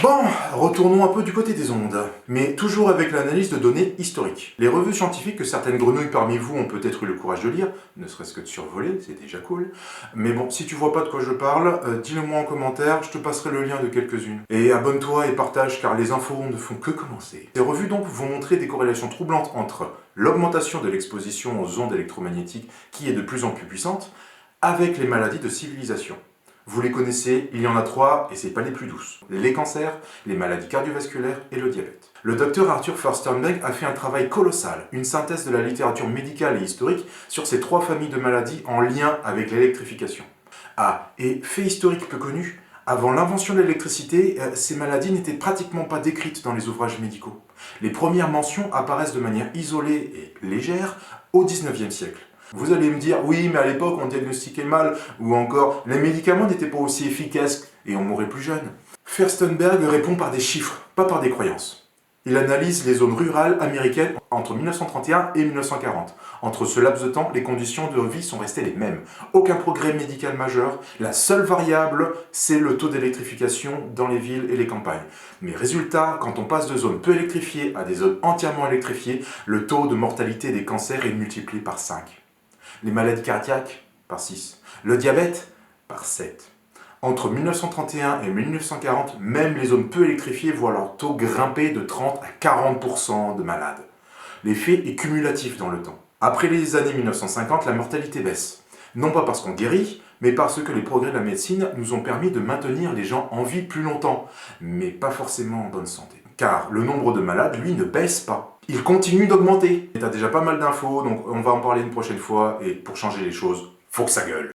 Bon, retournons un peu du côté des ondes, mais toujours avec l'analyse de données historiques. Les revues scientifiques que certaines grenouilles parmi vous ont peut-être eu le courage de lire, ne serait-ce que de survoler, c'est déjà cool. Mais bon, si tu vois pas de quoi je parle, dis-le moi en commentaire, je te passerai le lien de quelques-unes. Et abonne-toi et partage car les infos ne font que commencer. Ces revues donc vont montrer des corrélations troublantes entre l'augmentation de l'exposition aux ondes électromagnétiques qui est de plus en plus puissante, avec les maladies de civilisation. Vous les connaissez, il y en a 3 et c'est pas les plus douces. Les cancers, les maladies cardiovasculaires et le diabète. Le docteur Arthur Firstenberg a fait un travail colossal, une synthèse de la littérature médicale et historique sur ces 3 familles de maladies en lien avec l'électrification. Ah, et fait historique peu connu, avant l'invention de l'électricité, ces maladies n'étaient pratiquement pas décrites dans les ouvrages médicaux. Les premières mentions apparaissent de manière isolée et légère au XIXe siècle. Vous allez me dire, oui, mais à l'époque on diagnostiquait mal, ou encore, les médicaments n'étaient pas aussi efficaces et on mourait plus jeune. Firstenberg répond par des chiffres, pas par des croyances. Il analyse les zones rurales américaines entre 1931 et 1940. Entre ce laps de temps, les conditions de vie sont restées les mêmes. Aucun progrès médical majeur, la seule variable, c'est le taux d'électrification dans les villes et les campagnes. Mais résultat, quand on passe de zones peu électrifiées à des zones entièrement électrifiées, le taux de mortalité des cancers est multiplié par 5. Les maladies cardiaques, par 6. Le diabète, par 7. Entre 1931 et 1940, même les zones peu électrifiées voient leur taux grimper de 30 à 40% de malades. L'effet est cumulatif dans le temps. Après les années 1950, la mortalité baisse. Non pas parce qu'on guérit, mais parce que les progrès de la médecine nous ont permis de maintenir les gens en vie plus longtemps, mais pas forcément en bonne santé. Car le nombre de malades, lui, ne baisse pas. Il continue d'augmenter. Tu as déjà pas mal d'infos, donc on va en parler une prochaine fois, et pour changer les choses, faut que ça gueule.